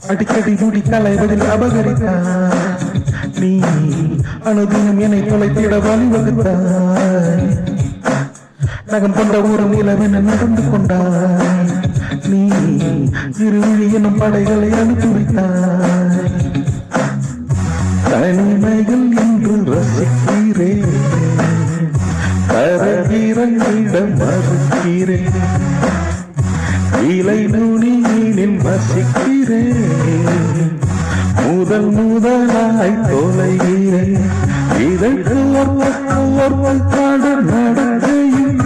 அடிக்கடி முடி களைவதில் அபகரித்தாய் நீ அனுதினம் என்னை தொலைத்திட வழிவகுத்தாய் நகம் கொண்ட ஒரு நிலவென நடந்து கொண்டாய் நீ இருவிழி எனும் படைகளை அனுப்பிவித்தாய் தனிமைகள் என்று ரசிக்கிறேன் தரவிறங்கிடம் மறுக்கிறேன் இலை நுனியினில் வசிக்கிறேன் முதலாய் தொலைகிறேன் இதற்கு ஒரு காடு நடக்கையும்